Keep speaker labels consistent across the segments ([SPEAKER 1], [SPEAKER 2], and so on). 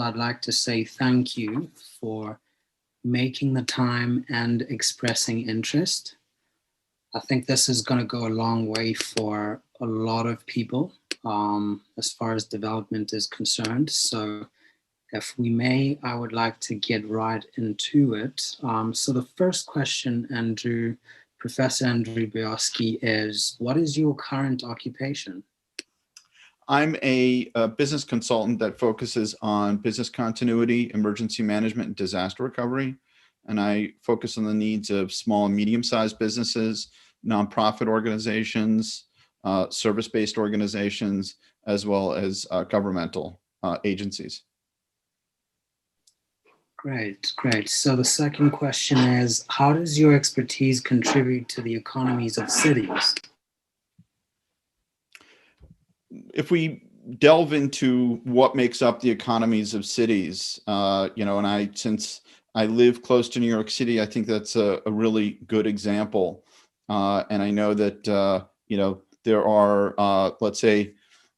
[SPEAKER 1] I'd like to say thank you for making the time and expressing interest. I think this is going to go a long way for a lot of people as far as development is concerned. So if we may, I would like to get right into it. So the first question, Andrew, Professor Andrew Boyarsky, is what is your current occupation?
[SPEAKER 2] I'm a business consultant that focuses on business continuity, emergency management, and disaster recovery. And I focus on the needs of small and medium-sized businesses, nonprofit organizations, service-based organizations, as well as governmental agencies.
[SPEAKER 1] Great, great. So the second question is, how does your expertise contribute to the economies of cities?
[SPEAKER 2] If we delve into what makes up the economies of cities, and since I live close to New York City, I think that's a really good example. And I know that, there are, let's say,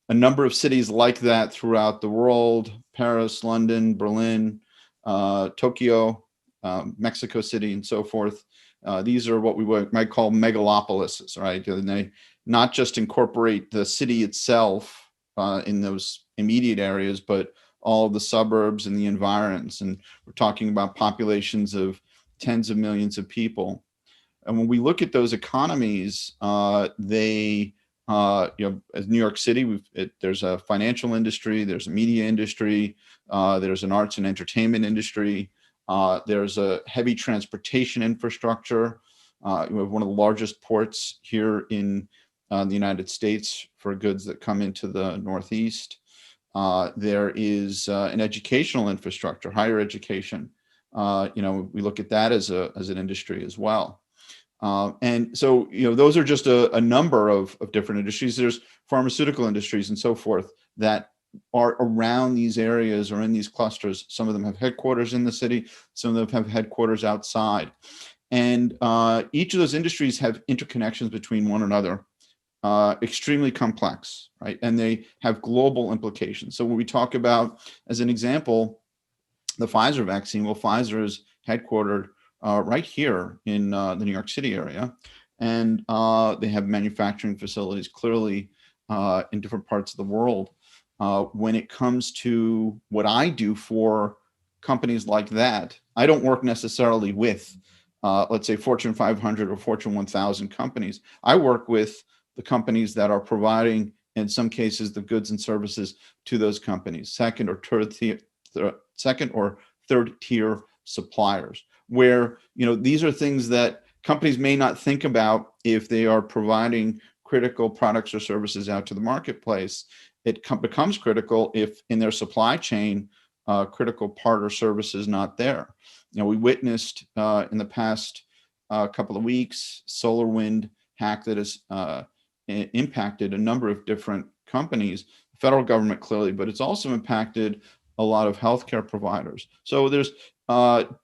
[SPEAKER 2] a number of cities like that throughout the world: Paris, London, Berlin, Tokyo, Mexico City, and so forth. These are what we might call megalopolises, right? And they not just incorporate the city itself in those immediate areas, but all of the suburbs and the environs. And we're talking about populations of tens of millions of people. And when we look at those economies, they, as New York City, there's a financial industry, there's a media industry, there's an arts and entertainment industry, there's a heavy transportation infrastructure. We have one of the largest ports here in the United States for goods that come into the Northeast. There is an educational infrastructure, higher education. We look at that as an industry as well. And so, those are just a number of different industries. There's pharmaceutical industries and so forth that are around these areas or in these clusters. Some of them have headquarters in the city, some of them have headquarters outside. And each of those industries have interconnections between one another, extremely complex, right? And they have global implications. So when we talk about, as an example, the Pfizer vaccine, well, Pfizer is headquartered right here in the New York City area. And they have manufacturing facilities clearly in different parts of the world. When it comes to what I do for companies like that, I don't work necessarily with, let's say, Fortune 500 or Fortune 1000 companies. I work with the companies that are providing, in some cases, the goods and services to those companies, second or third tier suppliers, where these are things that companies may not think about if they are providing critical products or services out to the marketplace. It becomes critical if in their supply chain, critical part or service is not there. We witnessed in the past couple of weeks, SolarWind hack that has impacted a number of different companies, the federal government clearly, but it's also impacted a lot of healthcare providers. So there's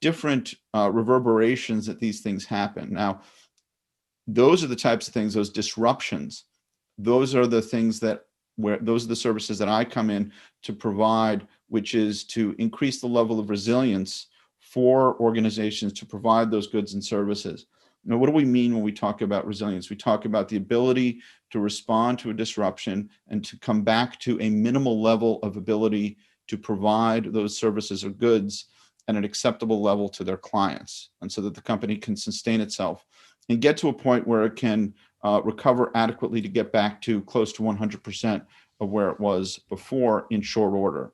[SPEAKER 2] different reverberations that these things happen. Now, those are the types of things, those disruptions, those are the things those are the services that I come in to provide, which is to increase the level of resilience for organizations to provide those goods and services. Now, what do we mean when we talk about resilience? We talk about the ability to respond to a disruption and to come back to a minimal level of ability to provide those services or goods at an acceptable level to their clients, and so that the company can sustain itself and get to a point where it can recover adequately to get back to close to 100% of where it was before in short order,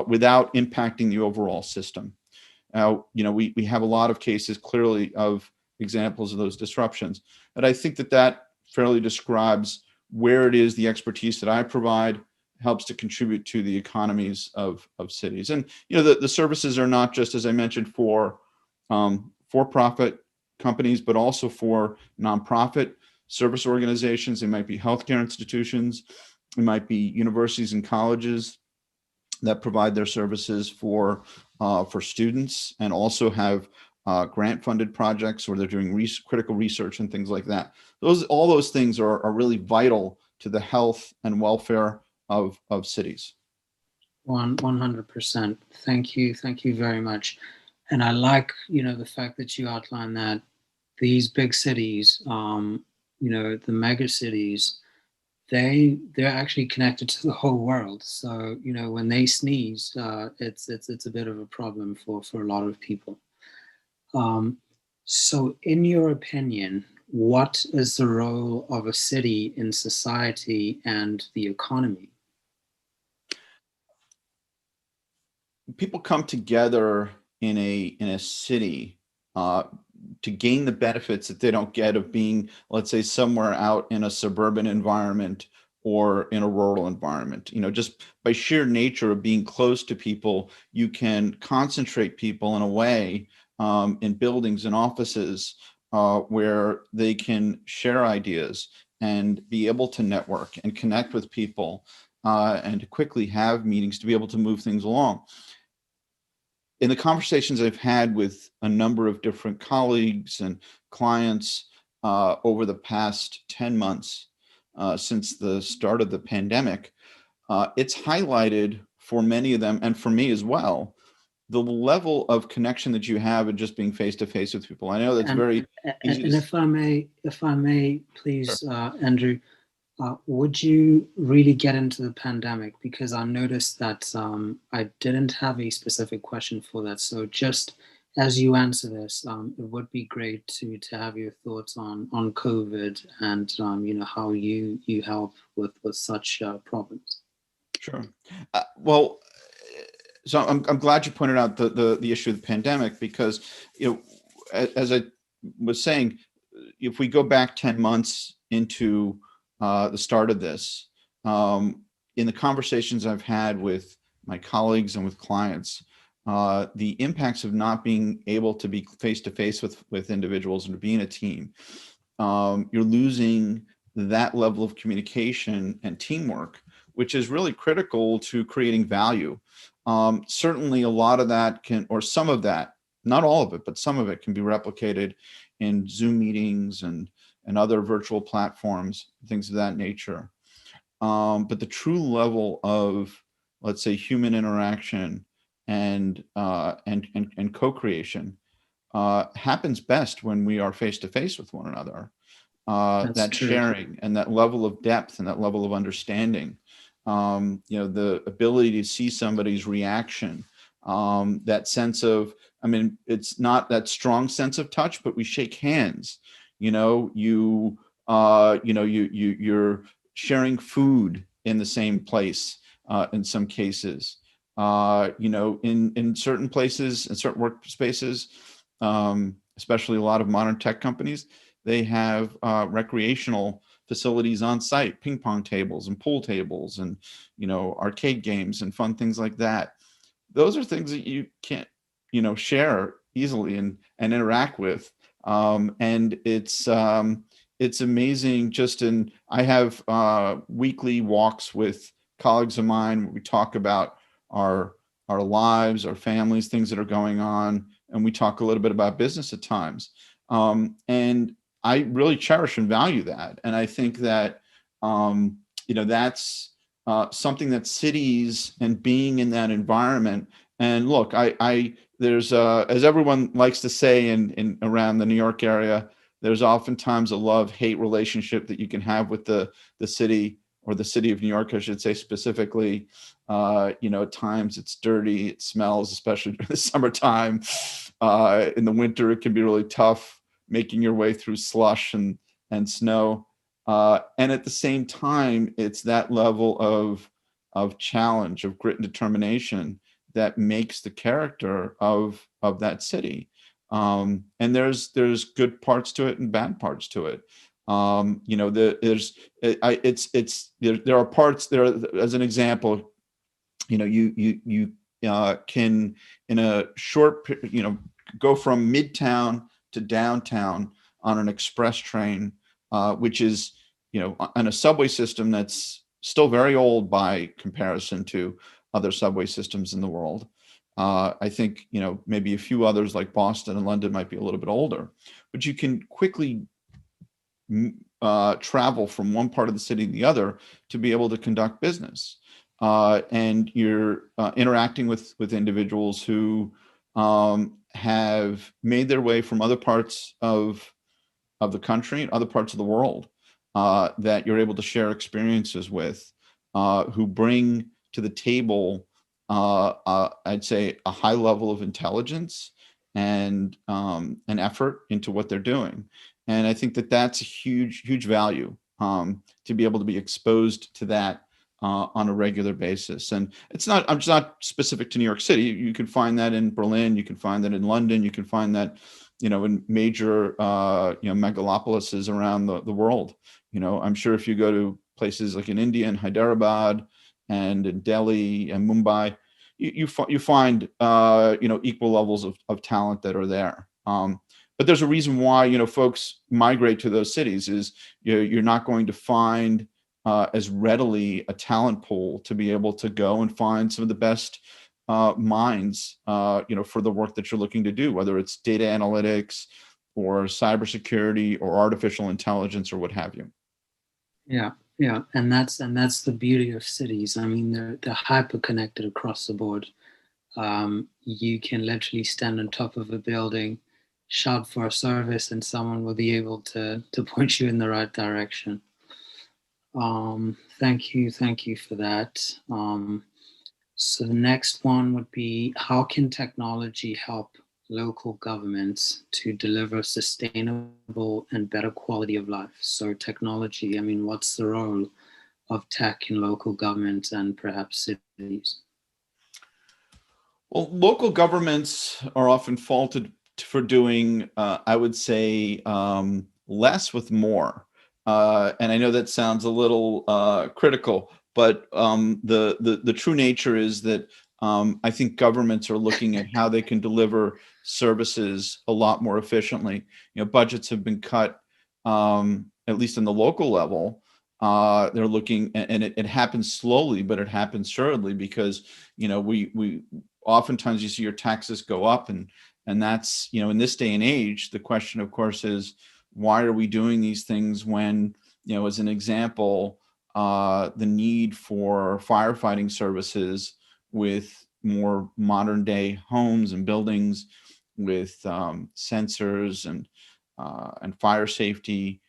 [SPEAKER 2] without impacting the overall system. Now, we have a lot of cases clearly of examples of those disruptions, and I think that fairly describes where it is the expertise that I provide helps to contribute to the economies of cities. And the services are not just, as I mentioned, for for-profit companies, but also for nonprofit service organizations. They might be healthcare institutions, it might be universities and colleges that provide their services for students, and also have grant-funded projects where they're doing critical research and things like that. All those things are really vital to the health and welfare of cities.
[SPEAKER 1] 100%. Thank you very much. And I like, the fact that you outline that these big cities, the mega cities, they're actually connected to the whole world. So when they sneeze, it's a bit of a problem for a lot of people. Um, so, in your opinion, what is the role of a city in society and the economy?
[SPEAKER 2] People come together in a city uh, to gain the benefits that they don't get of being, let's say, somewhere out in a suburban environment or in a rural environment. Just by sheer nature of being close to people, you can concentrate people in a way in buildings and offices where they can share ideas and be able to network and connect with people and to quickly have meetings to be able to move things along. In the conversations I've had with a number of different colleagues and clients over the past 10 months since the start of the pandemic, it's highlighted for many of them, and for me as well, the level of connection that you have in just being face to face with people. I know that's
[SPEAKER 1] And
[SPEAKER 2] very easy to.
[SPEAKER 1] and if I may, please, Andrew, would you really get into the pandemic? Because I noticed that I didn't have a specific question for that. So just as you answer this, it would be great to have your thoughts on COVID and how you help with such problems.
[SPEAKER 2] Sure. Well, so I'm glad you pointed out the issue of the pandemic because, as I was saying, if we go back 10 months into the start of this, in the conversations I've had with my colleagues and with clients, the impacts of not being able to be face to face with individuals and to be in a team, you're losing that level of communication and teamwork, which is really critical to creating value. Certainly, a lot of that can, or some of that, not all of it, but some of it can be replicated in Zoom meetings and other virtual platforms, things of that nature. But the true level of, let's say, human interaction and co-creation happens best when we are face to face with one another.
[SPEAKER 1] That's
[SPEAKER 2] That
[SPEAKER 1] true.
[SPEAKER 2] sharing and that level of depth and that level of understanding, the ability to see somebody's reaction, that sense of, I mean, it's not that strong sense of touch, but we shake hands. You're sharing food in the same place in some cases. In certain places, in certain workspaces, especially a lot of modern tech companies, they have recreational facilities on site, ping pong tables and pool tables and arcade games and fun things like that. Those are things that you can't share easily and interact with. And it's amazing. I have weekly walks with colleagues of mine where we talk about our our lives, our families, things that are going on, and we talk a little bit about business at times. And I really cherish and value that. And I think that that's something that cities and being in that environment. And look, there's as everyone likes to say in around the New York area, there's oftentimes a love-hate relationship that you can have with the city, or the city of New York, I should say specifically. At times it's dirty, it smells, especially during the summertime. In the winter, it can be really tough making your way through slush and snow. And at the same time, it's that level of challenge, of grit and determination that makes the character of that city. And there's good parts to it and bad parts to it. There are parts there. As an example, you can, in a short, go from midtown to downtown on an express train, which is, on a subway system that's still very old by comparison to other subway systems in the world. I think, maybe a few others like Boston and London might be a little bit older, but you can quickly travel from one part of the city to the other to be able to conduct business. and you're interacting with individuals who have made their way from other parts of the country and other parts of the world, that you're able to share experiences with, who bring to the table, I'd say, a high level of intelligence and an effort into what they're doing. And I think that that's a huge, huge value, to be able to be exposed to that on a regular basis. And it's not specific to New York City. You can find that in Berlin, you can find that in London, you can find that, in major, megalopolises around the world. I'm sure if you go to places like in India and Hyderabad and in Delhi and Mumbai, you find, equal levels of talent that are there. But there's a reason why, folks migrate to those cities is you're not going to find as readily a talent pool to be able to go and find some of the best minds, for the work that you're looking to do, whether it's data analytics or cybersecurity or artificial intelligence or what have you.
[SPEAKER 1] Yeah, yeah, and that's the beauty of cities. I mean, they're hyper connected across the board. You can literally stand on top of a building, shout for a service, and someone will be able to point you in the right direction. Thank you for that. So the next one would be, how can technology help local governments to deliver sustainable and better quality of life? So technology, I mean, what's the role of tech in local governments and perhaps cities?
[SPEAKER 2] Well, local governments are often faulted for doing, I would say, less with more. And I know that sounds a little critical, but the true nature is that, I think governments are looking at how they can deliver services a lot more efficiently. Budgets have been cut, at least in the local level. They're looking, and it happens slowly, but it happens surely because we oftentimes you see your taxes go up, and that's, in this day and age, the question of course is, why are we doing these things when, as an example, the need for firefighting services with more modern day homes and buildings with sensors and fire safety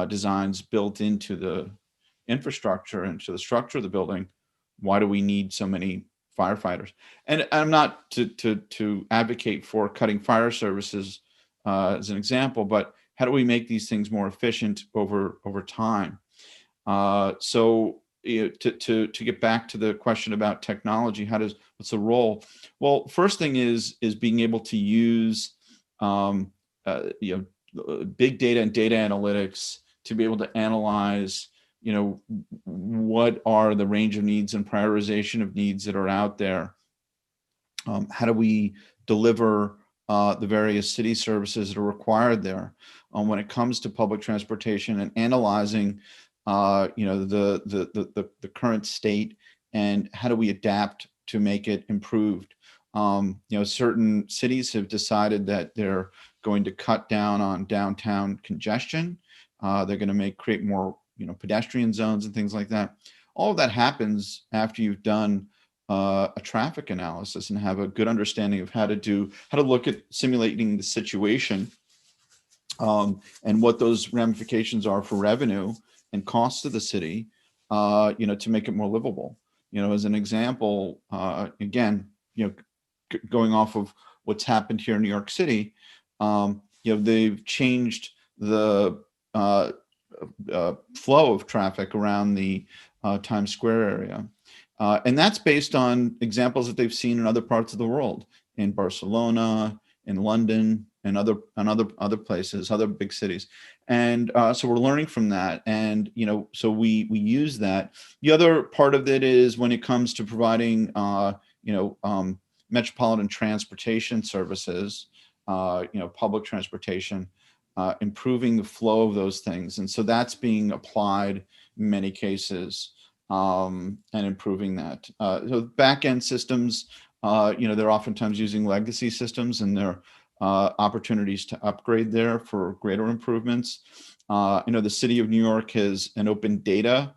[SPEAKER 2] designs built into the infrastructure, into the structure of the building. Why do we need so many firefighters? And I'm not to advocate for cutting fire services as an example, but how do we make these things more efficient over time? So to get back to the question about technology, what's the role? Well, first thing is being able to use um, big data and data analytics to be able to analyze, what are the range of needs and prioritization of needs that are out there. How do we deliver the various city services that are required there? When it comes to public transportation and analyzing, the current state, and how do we adapt to make it improved? Certain cities have decided that they're going to cut down on downtown congestion. They're going to create more, pedestrian zones and things like that. All of that happens after you've done a traffic analysis and have a good understanding of how to look at simulating the situation, and what those ramifications are for revenue and costs to the city, to make it more livable. As an example, again, going off of what's happened here in New York City, they've changed the flow of traffic around the Times Square area. And that's based on examples that they've seen in other parts of the world, in Barcelona, in London, and other places, other big cities. And so we're learning from that. And, so we use that. The other part of it is when it comes to providing, metropolitan transportation services, public transportation, improving the flow of those things. And so that's being applied in many cases, and improving that. So back end systems, they're oftentimes using legacy systems, and there are opportunities to upgrade there for greater improvements. The city of New York has an open data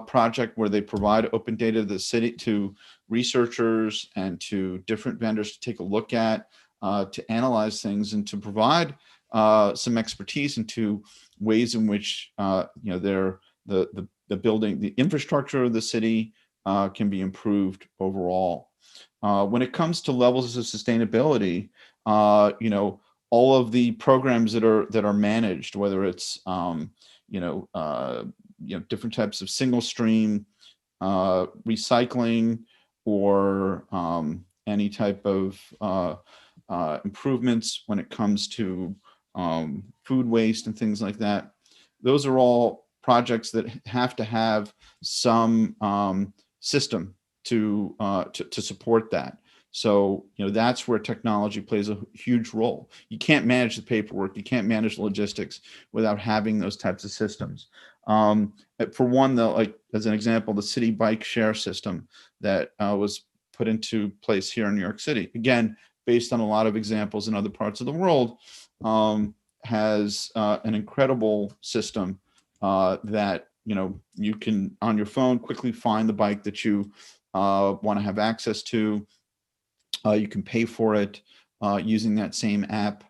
[SPEAKER 2] project where they provide open data to the city, to researchers and to different vendors to take a look at, to analyze things and to provide some expertise into ways in which the building, the infrastructure of the city can be improved overall. When it comes to levels of sustainability, all of the programs that are managed, whether it's different types of single stream recycling or any type of improvements when it comes to food waste and things like that. Those are all projects that have to have some system to support that. So, that's where technology plays a huge role. You can't manage the paperwork, you can't manage the logistics without having those types of systems. For one, though, like as an example, the city bike share system that was put into place here in New York City, again, based on a lot of examples in other parts of the world, has an incredible system that you can on your phone quickly find the bike that you want to have access to. You can pay for it using that same app,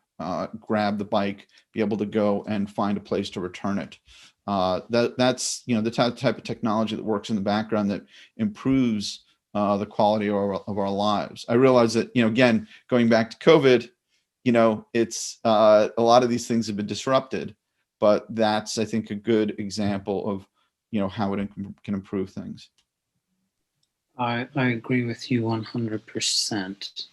[SPEAKER 2] grab the bike, be able to go and find a place to return it. That's the type of technology that works in the background that improves the quality of our lives. I realize that, again, going back to COVID, it's a lot of these things have been disrupted, but that's, I think, a good example of, how it can improve things.
[SPEAKER 1] I agree with you 100%.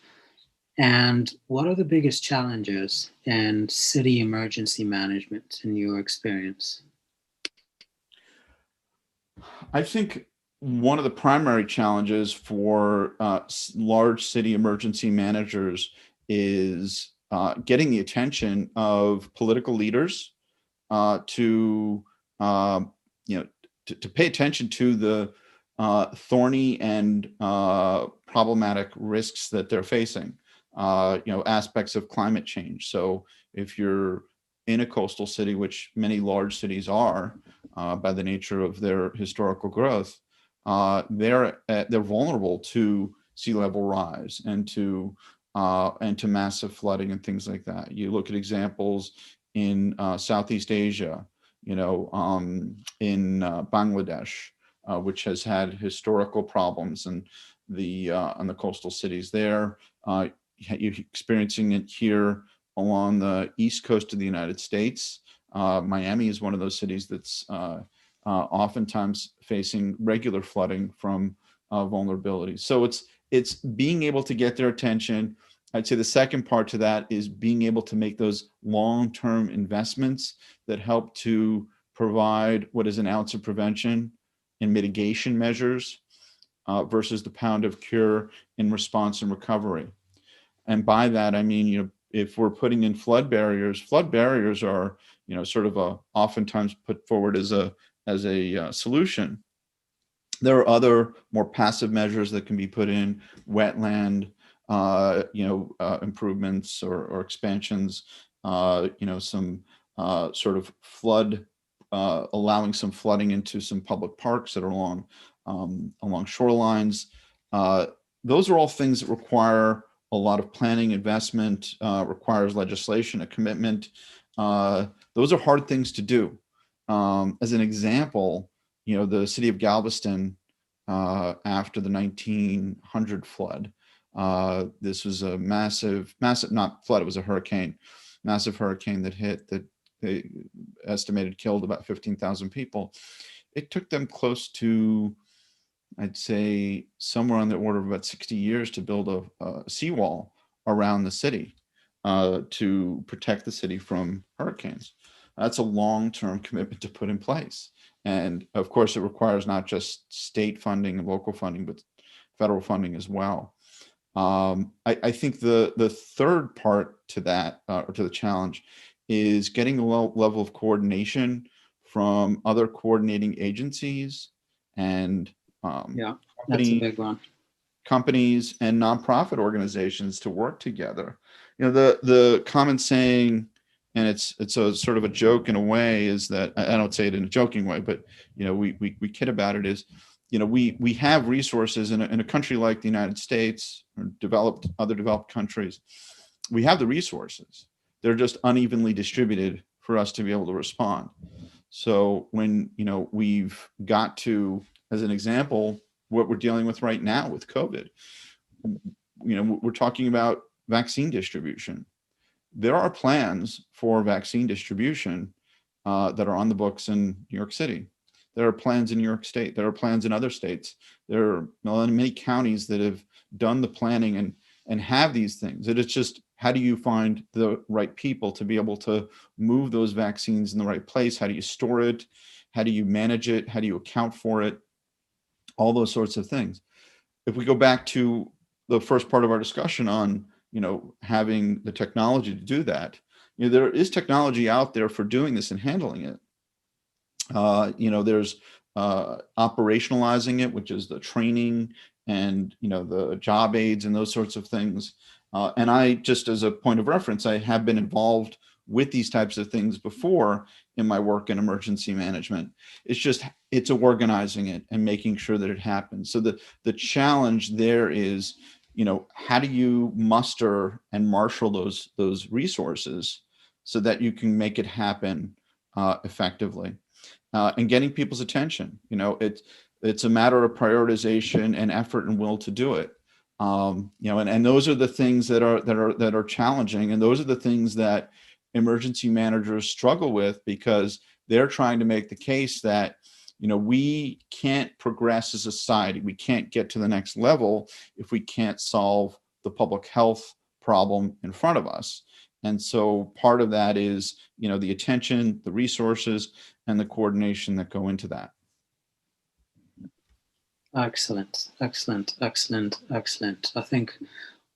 [SPEAKER 1] And what are the biggest challenges in city emergency management in your experience?
[SPEAKER 2] I think one of the primary challenges for large city emergency managers is getting the attention of political leaders to pay attention to the thorny and problematic risks that they're facing. Aspects of climate change. So if you're in a coastal city, which many large cities are, by the nature of their historical growth, they're vulnerable to sea level rise and to massive flooding and things like that. You look at examples in Southeast Asia, in Bangladesh, which has had historical problems, and on the coastal cities there. You're experiencing it here along the east coast of the United States. Miami is one of those cities that's oftentimes facing regular flooding from vulnerability. So it's being able to get their attention. I'd say the second part to that is being able to make those long-term investments that help to provide what is an ounce of prevention and mitigation measures versus the pound of cure in response and recovery. And by that, I mean, if we're putting in flood barriers are, sort of oftentimes put forward as a solution. There are other more passive measures that can be put in, wetland, improvements or expansions, some sort of flood, allowing some flooding into some public parks that are along shorelines. Those are all things that require a lot of planning, investment, requires legislation, a commitment. Those are hard things to do. As an example, the city of Galveston, after the 1900 flood, this was a massive, not flood, it was a hurricane, massive hurricane that hit, that they estimated killed about 15,000 people. It took them close to, I'd say, somewhere on the order of about 60 years to build a seawall around the city to protect the city from hurricanes. That's a long-term commitment to put in place. And of course, it requires not just state funding and local funding, but federal funding as well. I think the third part to that, or to the challenge, is getting a level of coordination from other coordinating agencies and
[SPEAKER 1] that's a big one.
[SPEAKER 2] Companies and nonprofit organizations to work together. The common saying and it's a sort of a joke in a way, is that I don't say it in a joking way, but we kid about it, is we have resources in a country like the United States or other developed countries. We have the resources. They're just unevenly distributed for us to be able to respond. So when we've got to, as an example, what we're dealing with right now with COVID, we're talking about vaccine distribution. There are plans for vaccine distribution that are on the books in New York City. There are plans in New York State. There are plans in other states. There are many counties that have done the planning and have these things. It's just, how do you find the right people to be able to move those vaccines in the right place? How do you store it? How do you manage it? How do you account for it? All those sorts of things. If we go back to the first part of our discussion on, having the technology to do that, there is technology out there for doing this and handling it. There's operationalizing it, which is the training and, the job aids and those sorts of things. And I, just as a point of reference, I have been involved with these types of things before in my work in emergency management. It's organizing it and making sure that it happens. So the challenge there is, how do you muster and marshal those resources so that you can make it happen effectively, and getting people's attention. It's a matter of prioritization and effort and will to do it. And those are the things that are challenging, and those are the things that emergency managers struggle with, because they're trying to make the case that we can't progress as a society, we can't get to the next level if we can't solve the public health problem in front of us. And so part of that is the attention, the resources, and the coordination that go into that.
[SPEAKER 1] Excellent. I think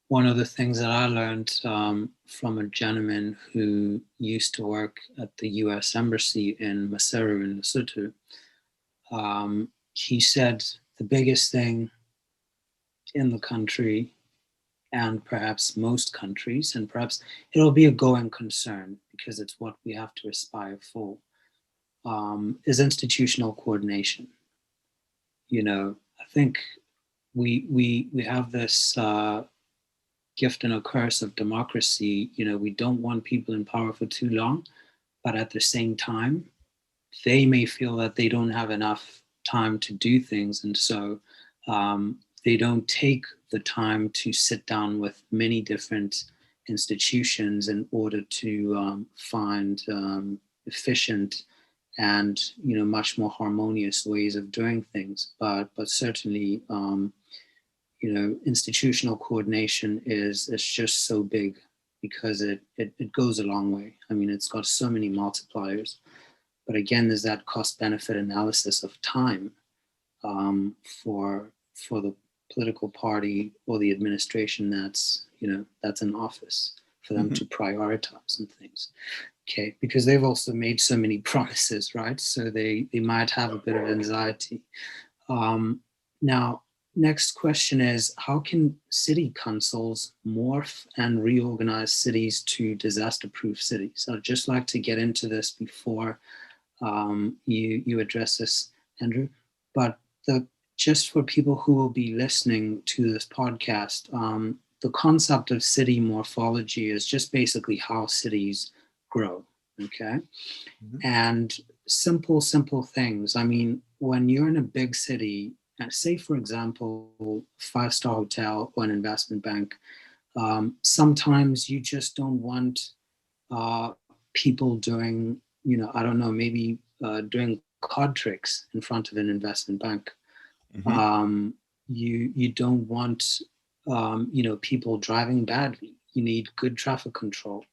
[SPEAKER 1] one of the things that I learned from a gentleman who used to work at the US Embassy in Maseru in Lesotho, he said the biggest thing in the country, and perhaps most countries, and perhaps it'll be a going concern because it's what we have to aspire for, is institutional coordination. I think we have this gift and a curse of democracy. We don't want people in power for too long, but at the same time, they may feel that they don't have enough time to do things, and so they don't take the time to sit down with many different institutions in order to find efficient and much more harmonious ways of doing things. But certainly, institutional coordination is just so big, because it goes a long way. I mean, it's got so many multipliers. But again, there's that cost-benefit analysis of time for the political party or the administration that's in office, for them to prioritize and things. Okay, because they've also made so many promises, right? So they might have a bit of anxiety. Now, next question is, how can city councils morph and reorganize cities to disaster-proof cities? I'd just like to get into this before you address this, Andrew. But just for people who will be listening to this podcast, the concept of city morphology is just basically how cities grow, okay? And simple things. I mean, when you're in a big city, say, for example, five-star hotel or an investment bank, sometimes you just don't want people doing, I don't know, maybe doing card tricks in front of an investment bank. You don't want, people driving badly. You need good traffic control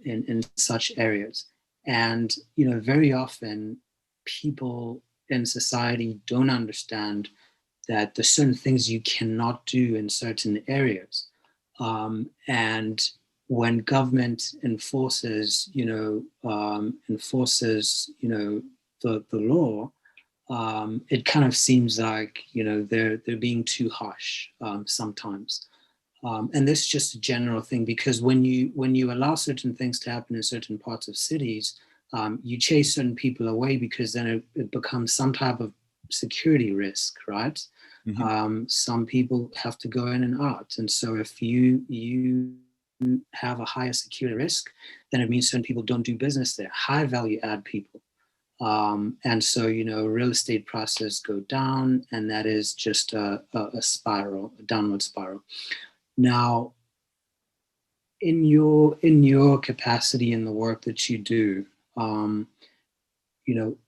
[SPEAKER 1] in such areas. And, very often people in society don't understand that there's certain things you cannot do in certain areas. And when government enforces, the law, it kind of seems like, they're being too harsh sometimes. And this is just a general thing, because when you allow certain things to happen in certain parts of cities, you chase certain people away, because then it becomes some type of security risk, right?
[SPEAKER 2] Mhm.
[SPEAKER 1] Some people have to go in and out, and so if you have a higher security risk, then it means certain people don't do business there. High value add people. And so, real estate prices go down, and that is just a spiral, a downward spiral. Now, in your capacity in the work that you do, um,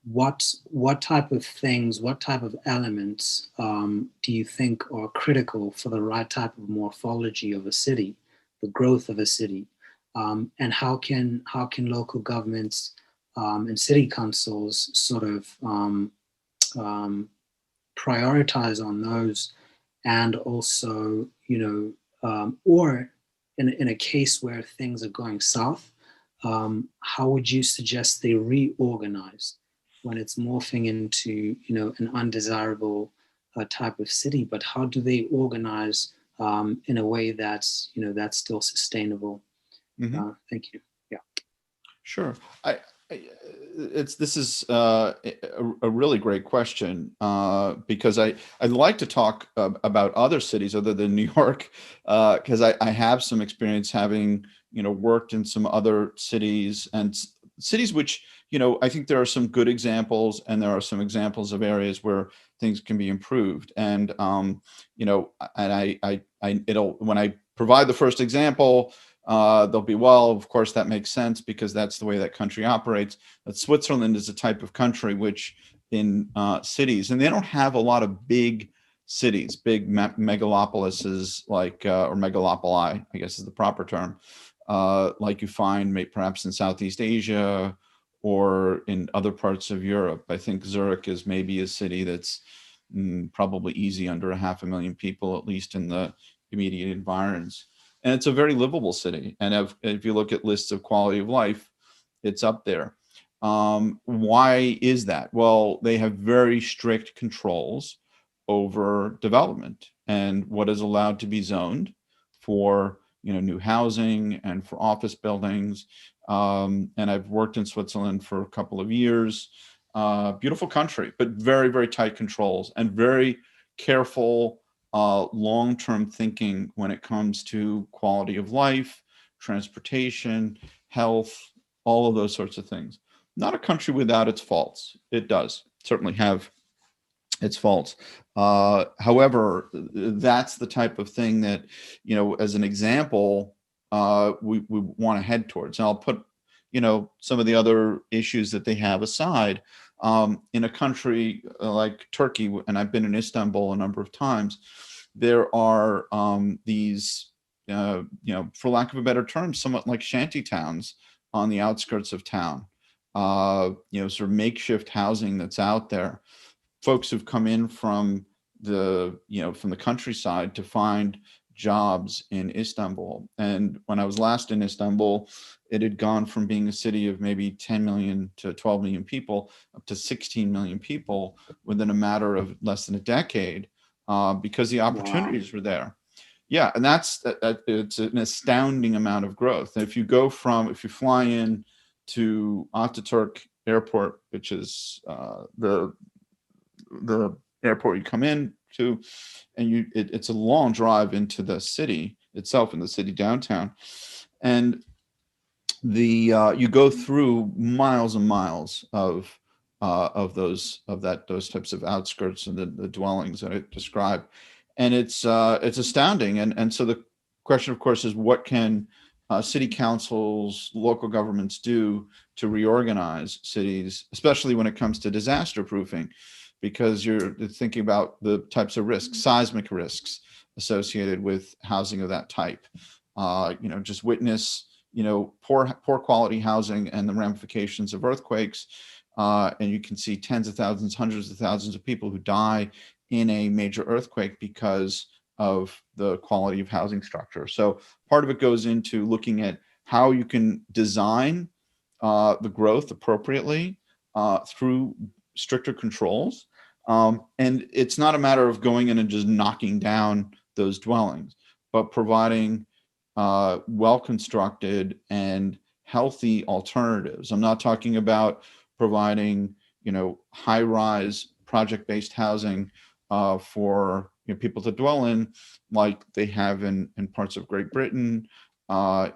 [SPEAKER 1] what type of things, what type of elements do you think are critical for the right type of morphology of a city, the growth of a city, and how can local governments and city councils sort of um, prioritize on those, and also, or in a case where things are going south, how would you suggest they reorganize when it's morphing into, an undesirable type of city? But how do they organize in a way that's still sustainable?
[SPEAKER 2] Mhm.
[SPEAKER 1] Thank you. Yeah.
[SPEAKER 2] Sure. This is a really great question, because I'd like to talk about other cities other than New York, because I have some experience having worked in some other cities, and cities which I think there are some good examples, and there are some examples of areas where things can be improved. And and it'll, when I provide the first example, they'll be, well, of course, that makes sense because that's the way that country operates. But Switzerland is a type of country which in cities, and they don't have a lot of big cities, big megalopolises like, or megalopoli, I guess is the proper term, like you find perhaps in Southeast Asia or in other parts of Europe. I think Zurich is maybe a city that's probably easy under 500,000 people, at least in the immediate environs. And it's a very livable city. And if you look at lists of quality of life, it's up there. Why is that? Well, they have very strict controls over development and what is allowed to be zoned for new housing and for office buildings. And I've worked in Switzerland for a couple of years. Beautiful country, but very, very tight controls and very careful long-term thinking when it comes to quality of life, transportation, health, all of those sorts of things. Not a country without its faults. It does certainly have its faults. However, that's the type of thing that, as an example, we want to head towards. And I'll put, some of the other issues that they have aside. In a country like Turkey, and I've been in Istanbul a number of times, there are these, for lack of a better term, somewhat like shanty towns on the outskirts of town. Sort of makeshift housing that's out there. Folks who've come in from the countryside to find jobs in Istanbul. And when I was last in Istanbul, it had gone from being a city of maybe 10 million to 12 million people up to 16 million people within a matter of less than a decade, because the
[SPEAKER 1] Wow.
[SPEAKER 2] opportunities were there. Yeah, and it's an astounding amount of growth. And if you fly in to Ataturk Airport, which is the airport you come in to, and it's a long drive into the city itself, in the city downtown, and you go through miles and miles of those types of outskirts and the dwellings that I described, and it's astounding. And so the question, of course, is what can city councils, local governments do to reorganize cities, especially when it comes to disaster proofing, because you're thinking about the types of risks, seismic risks associated with housing of that type. Just witness poor quality housing and the ramifications of earthquakes, and you can see tens of thousands, hundreds of thousands of people who die in a major earthquake because of the quality of housing structure. So part of it goes into looking at how you can design the growth appropriately through stricter controls. And it's not a matter of going in and just knocking down those dwellings, but providing well-constructed and healthy alternatives. I'm not talking about providing, high-rise project-based housing for people to dwell in, like they have in parts of Great Britain.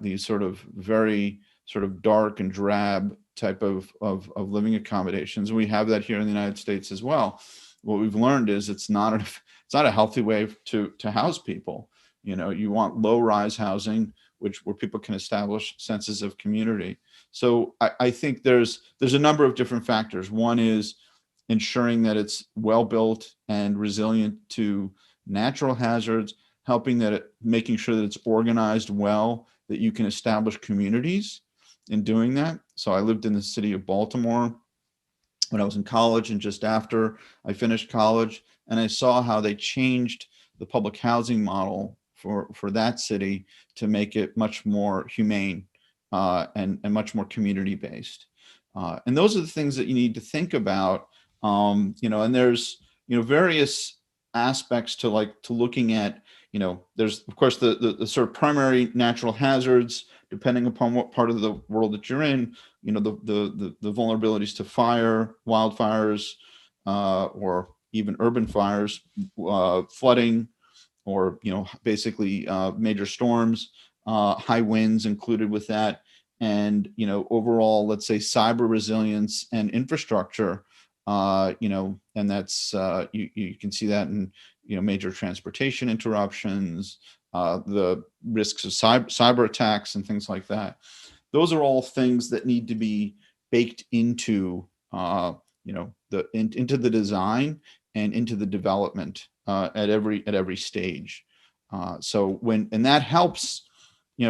[SPEAKER 2] These sort of very sort of dark and drab type of living accommodations. We have that here in the United States as well. What we've learned is it's not a healthy way to house people. You want low-rise housing, where people can establish senses of community. So I think there's a number of different factors. One is ensuring that it's well built and resilient to natural hazards, making sure that it's organized well, that you can establish communities in doing that. So I lived in the city of Baltimore when I was in college and just after I finished college, and I saw how they changed the public housing model for that city to make it much more humane and much more community based. And those are the things that you need to think about. And there's various aspects to looking at. There's of course the sort of primary natural hazards, depending upon what part of the world that you're in. The vulnerabilities to fire, wildfires, or even urban fires, flooding, or basically major storms, high winds included with that, and overall, let's say, cyber resilience and infrastructure. And that's you can see that in major transportation interruptions, the risks of cyber attacks and things like that. Those are all things that need to be baked into into the design and into the development at every stage. And that helps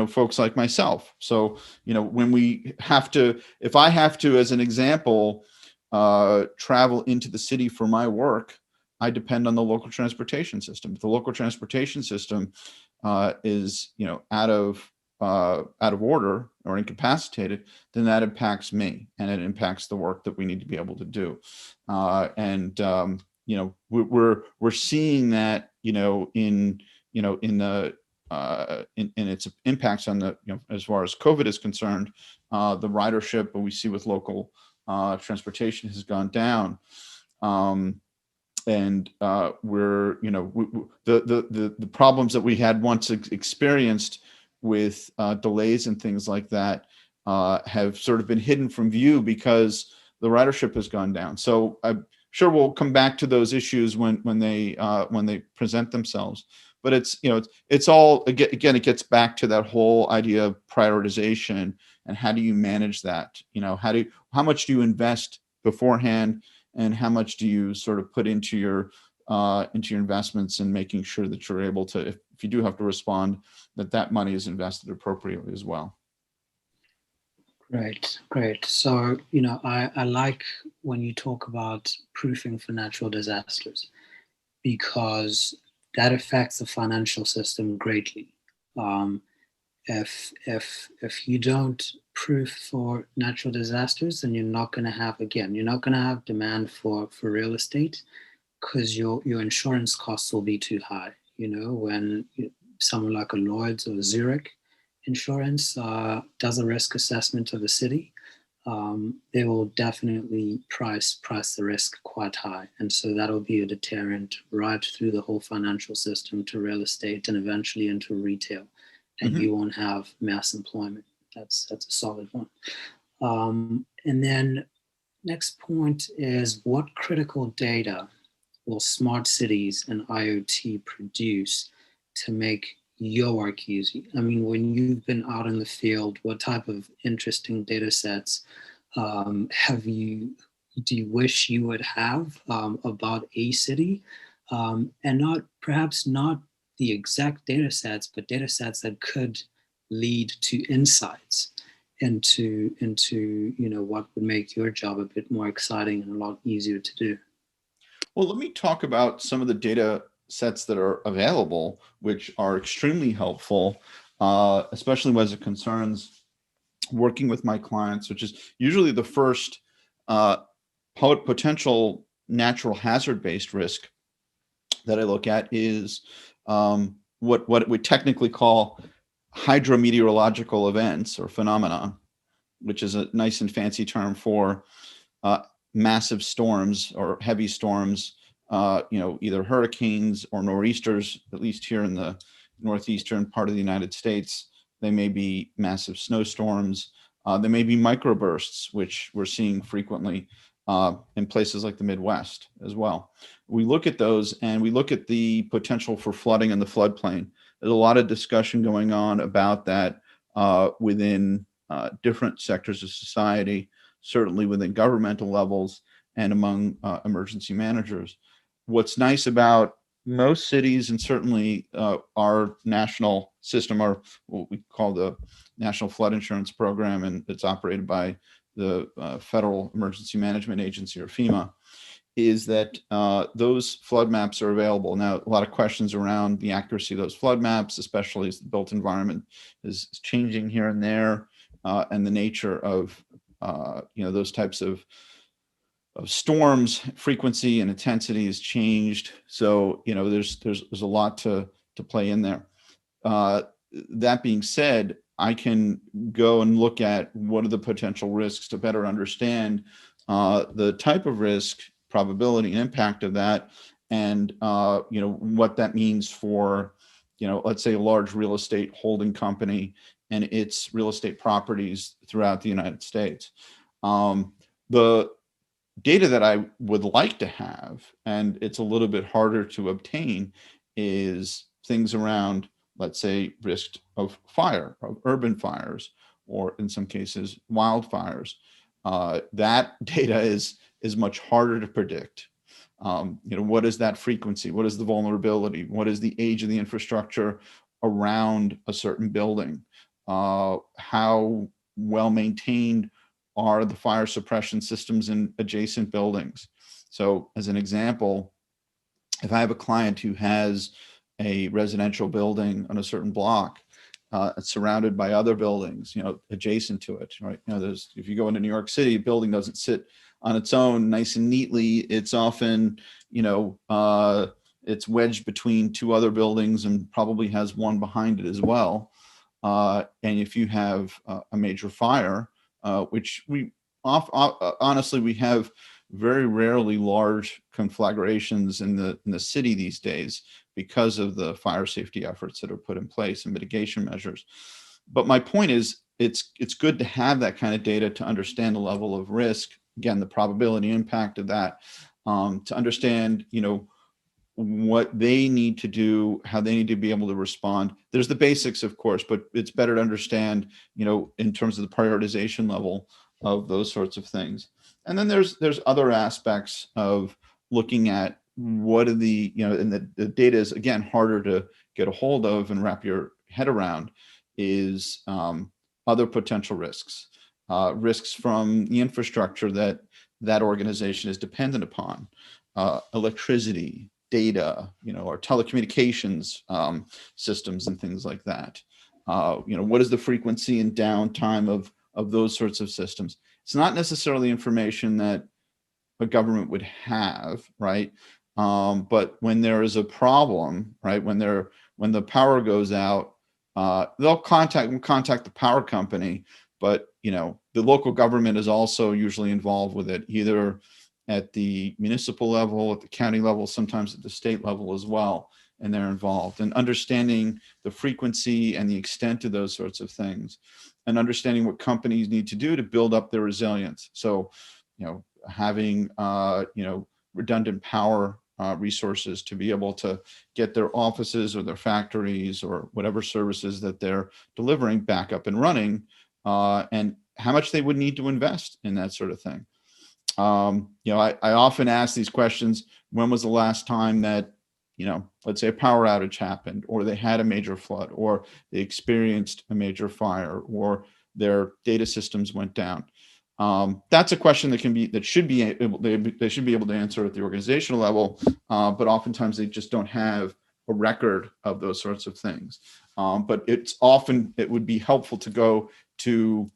[SPEAKER 2] folks like myself. So when we have to, if I have to, as an example, travel into the city for my work, I depend on the local transportation system. If the local transportation system is out of order or incapacitated, then that impacts me, and it impacts the work that we need to be able to do. We're seeing that in its impacts on the as far as COVID is concerned. The ridership that we see with local transportation has gone down. The problems that we had once experienced with delays and things like that have sort of been hidden from view because the ridership has gone down. So I'm sure we'll come back to those issues when they present themselves. But it's all, again, it gets back to that whole idea of prioritization and how do you manage that? How much do you invest beforehand, and how much do you sort of put into your investments, and making sure that you're able to, if you do have to respond, that money is invested appropriately as well.
[SPEAKER 1] Great. So, I like when you talk about proofing for natural disasters, because that affects the financial system greatly. If you don't proof for natural disasters, then you're not going to have demand for real estate, because your insurance costs will be too high. When someone like a Lloyd's or Zurich Insurance does a risk assessment of a city, they will definitely price the risk quite high, and so that'll be a deterrent right through the whole financial system to real estate and eventually into retail, and you won't have mass employment. That's a solid one. And then next point is, what critical data will smart cities and IoT produce to make your work easy? I mean, when you've been out in the field, what type of interesting data sets do you wish you would have about a city, and perhaps not the exact data sets, but data sets that could lead to insights into what would make your job a bit more exciting and a lot easier to do?
[SPEAKER 2] Well, let me talk about some of the data sets that are available, which are extremely helpful, especially as it concerns working with my clients, which is usually the first potential natural hazard-based risk that I look at is what we technically call hydrometeorological events or phenomena, which is a nice and fancy term for massive storms or heavy storms, either hurricanes or nor'easters, at least here in the northeastern part of the United States. They may be massive snowstorms. There may be microbursts, which we're seeing frequently in places like the Midwest as well. We look at those and we look at the potential for flooding in the floodplain. There's a lot of discussion going on about that within different sectors of society, certainly within governmental levels and among emergency managers. What's nice about most cities and certainly our national system, our what we call the National Flood Insurance Program, and it's operated by the Federal Emergency Management Agency, or FEMA, is that those flood maps are available. Now, a lot of questions around the accuracy of those flood maps, especially as the built environment is changing here and there, and the nature of those types of storms, frequency and intensity has changed. So there's a lot to play in there. That being said, I can go and look at what are the potential risks to better understand the type of risk, probability, and impact of that, and what that means for let's say a large real estate holding company and its real estate properties throughout the United States. The data that I would like to have, and it's a little bit harder to obtain, is things around, let's say, risk of fire, of urban fires, or in some cases, wildfires. That data is much harder to predict. What is that frequency? What is the vulnerability? What is the age of the infrastructure around a certain building? How well maintained are the fire suppression systems in adjacent buildings? So as an example, if I have a client who has a residential building on a certain block, it's surrounded by other buildings, adjacent to it, right? If you go into New York City, a building doesn't sit on its own nice and neatly. It's often, it's wedged between two other buildings and probably has one behind it as well. And if you have a major fire, which honestly, we have very rarely large conflagrations in the city these days because of the fire safety efforts that are put in place and mitigation measures. But my point is, it's good to have that kind of data to understand the level of risk, again, the probability impact of that, to understand, what they need to do, how they need to be able to respond. There's the basics, of course, but it's better to understand, in terms of the prioritization level of those sorts of things. And then there's other aspects of looking at what are the, and the data is, again, harder to get a hold of and wrap your head around, is other potential risks, risks from the infrastructure that organization is dependent upon, electricity, data, or telecommunications systems and things like that. What is the frequency and downtime of those sorts of systems? It's not necessarily information that a government would have, right? But when there is a problem, right, when the power goes out, they'll contact the power company, but the local government is also usually involved with it, either at the municipal level, at the county level, sometimes at the state level as well, and they're involved. And understanding the frequency and the extent of those sorts of things, and understanding what companies need to do to build up their resilience. So, having redundant power resources to be able to get their offices or their factories or whatever services that they're delivering back up and running, and how much they would need to invest in that sort of thing. I often ask these questions: when was the last time that, let's say a power outage happened, or they had a major flood, or they experienced a major fire, or their data systems went down? That's a question they should be able to answer at the organizational level, but oftentimes they just don't have a record of those sorts of things. But it would be helpful to go to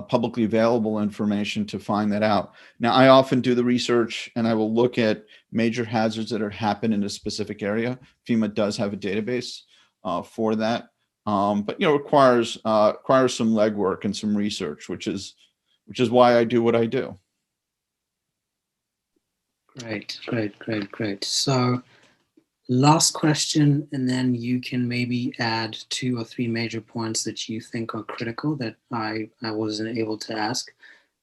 [SPEAKER 2] publicly available information to find that out. Now, I often do the research and I will look at major hazards that are happen in a specific area. FEMA does have a database for that, but requires some legwork and some research, which is why I do what I do.
[SPEAKER 1] Great. So last question, and then you can maybe add 2 or 3 major points that you think are critical that I wasn't able to ask.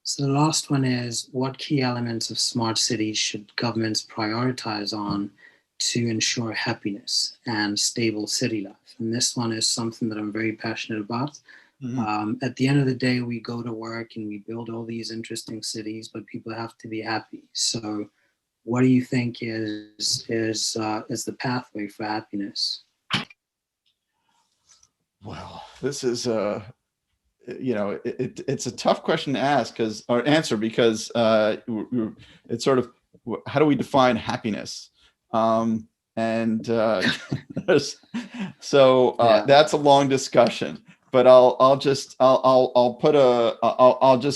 [SPEAKER 1] So the last one is, what key elements of smart cities should governments prioritize on to ensure happiness and stable city life? And this one is something that I'm very passionate about. At the end of the day, we go to work and we build all these interesting cities, but people have to be happy. So what do you think is the pathway for happiness?
[SPEAKER 2] Well, this is it's a tough question to ask or answer because it's sort of, how do we define happiness? And so that's a long discussion. But I'll just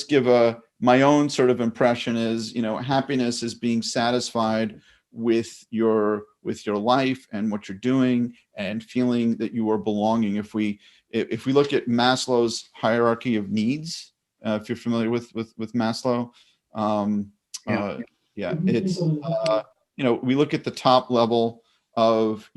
[SPEAKER 2] give my own sort of impression is, happiness is being satisfied with your life and what you're doing and feeling that you are belonging. If we look at Maslow's hierarchy of needs, if you're familiar with Maslow, it's we look at the top level of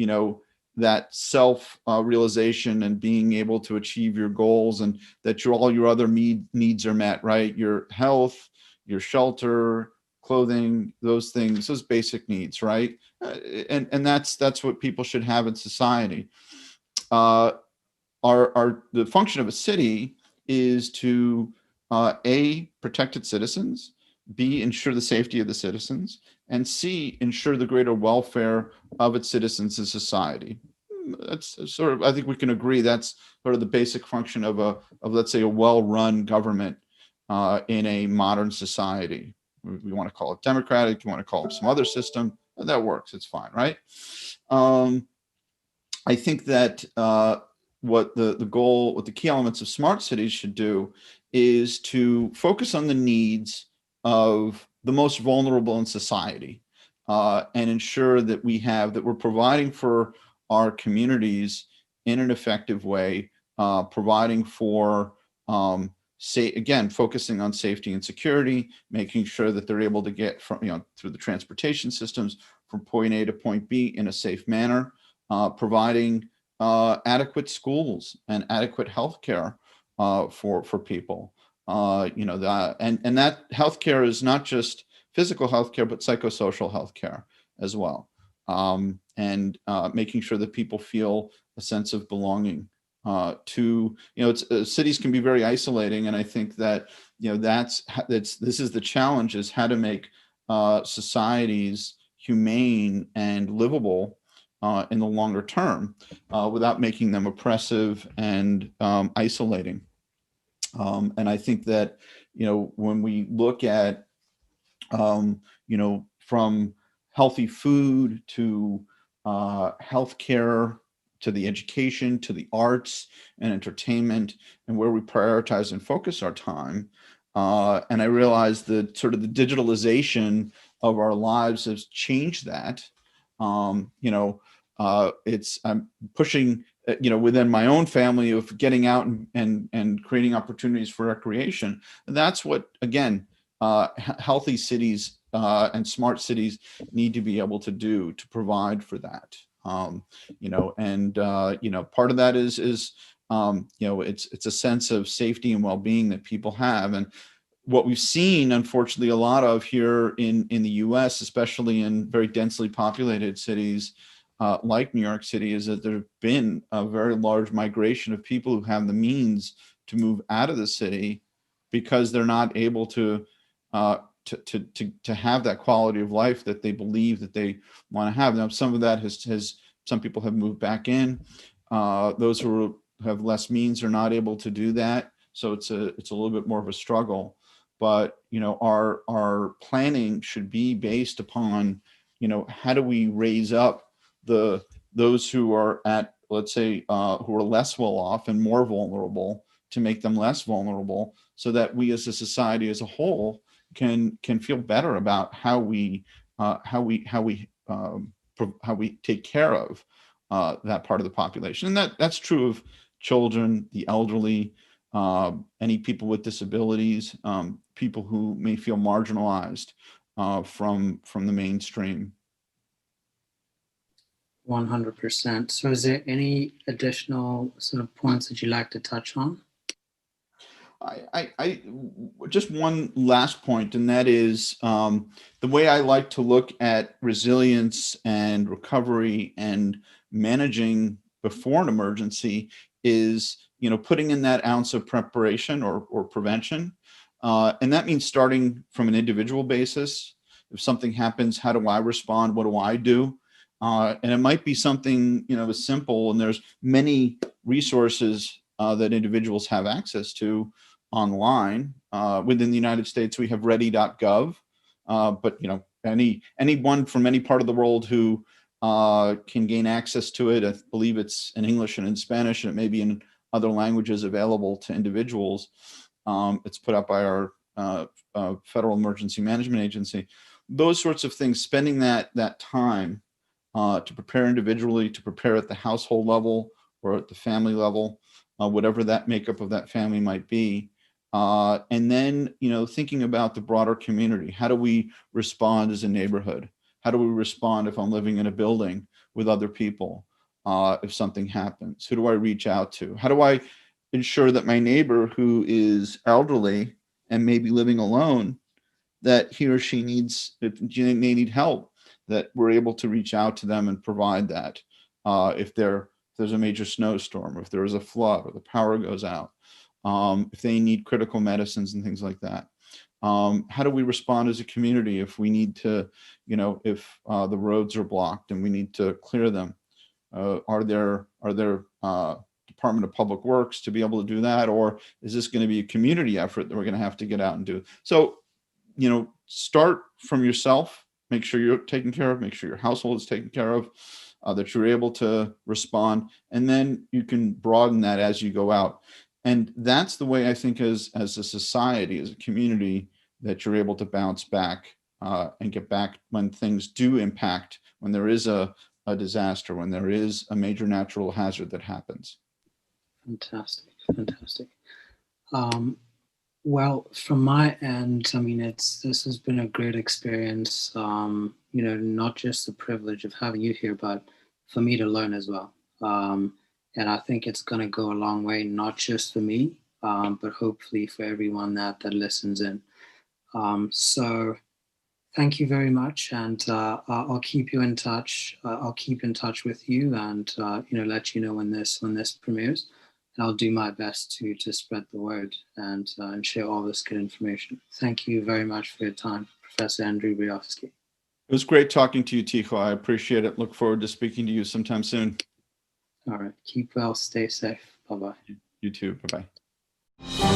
[SPEAKER 2] that self realization and being able to achieve your goals, and that all your other needs are met, right? Your health, your shelter, clothing, those things, those basic needs, right? And that's what people should have in society. The function of a city is to A, protect its citizens, B, ensure the safety of the citizens, and C, ensure the greater welfare of its citizens and society. That's sort of, I think we can agree, that's sort of the basic function of let's say, a well-run government in a modern society. We want to call it democratic, you want to call it some other system, that works, it's fine, right? I think that what the key elements of smart cities should do is to focus on the needs of the most vulnerable in society, and ensure that we're providing for our communities in an effective way, providing for focusing on safety and security, making sure that they're able to get from through the transportation systems from point A to point B in a safe manner, providing adequate schools and adequate health care for people. And that healthcare is not just physical healthcare, but psychosocial healthcare as well. And making sure that people feel a sense of belonging cities can be very isolating. And I think that, this is the challenge, is how to make societies humane and livable in the longer term, without making them oppressive and isolating. And I think that, when we look at, from healthy food to healthcare, to the education, to the arts and entertainment, and where we prioritize and focus our time. And I realize that sort of the digitalization of our lives has changed that. I'm pushing, within my own family, of getting out and creating opportunities for recreation. And that's what, again, healthy cities and smart cities need to be able to do, to provide for that. Part of that is it's a sense of safety and well-being that people have. And what we've seen, unfortunately, a lot of here in the US, especially in very densely populated cities like New York City, is that there's been a very large migration of people who have the means to move out of the city because they're not able to have that quality of life that they believe that they want to have. Now, some of that some people have moved back in. Those who have less means are not able to do that. So it's a little bit more of a struggle. But, our planning should be based upon, how do we raise up those who are at, let's say, who are less well off and more vulnerable, to make them less vulnerable, so that we as a society as a whole can feel better about how we take care of that part of the population. And that's true of children, the elderly, any people with disabilities, people who may feel marginalized from the mainstream.
[SPEAKER 1] 100%. So is there any additional sort of points that you'd like to touch on?
[SPEAKER 2] I just one last point, and that is the way I like to look at resilience and recovery and managing before an emergency is, putting in that ounce of preparation or prevention. And that means starting from an individual basis. If something happens, how do I respond? What do I do? And it might be something, as simple, and there's many resources that individuals have access to online. Within the United States, we have ready.gov, but anyone from any part of the world who can gain access to it. I believe it's in English and in Spanish, and it may be in other languages available to individuals. It's put up by our Federal Emergency Management Agency. Those sorts of things, spending that time to prepare individually, to prepare at the household level or at the family level, whatever that makeup of that family might be. And then, thinking about the broader community. How do we respond as a neighborhood? How do we respond if I'm living in a building with other people? If something happens, who do I reach out to? How do I ensure that my neighbor who is elderly and maybe living alone, that he or she needs, if they need help, that we're able to reach out to them and provide that. If there's a major snowstorm, or if there is a flood, or the power goes out, if they need critical medicines and things like that. How do we respond as a community if we need to, if the roads are blocked and we need to clear them? Are there Department of Public Works to be able to do that? Or is this going to be a community effort that we're going to have to get out and do? So, start from yourself, make sure you're taken care of, make sure your household is taken care of, that you're able to respond, and then you can broaden that as you go out. And that's the way I think as a society, as a community, that you're able to bounce back and get back when things do impact, when there is a disaster, when there is a major natural hazard that happens.
[SPEAKER 1] Fantastic. Well, from my end, I mean, this has been a great experience. Not just the privilege of having you here, but for me to learn as well. And I think it's going to go a long way, not just for me, but hopefully for everyone that listens in. So thank you very much, and I'll keep you in touch. I'll keep in touch with you, and let you know when this premieres. And I'll do my best to spread the word and share all this good information. Thank you very much for your time, Professor Andrew Boyarsky.
[SPEAKER 2] It was great talking to you, Tieho. I appreciate it. Look forward to speaking to you sometime soon.
[SPEAKER 1] All right. Keep well. Stay safe. Bye-bye.
[SPEAKER 2] You too. Bye-bye.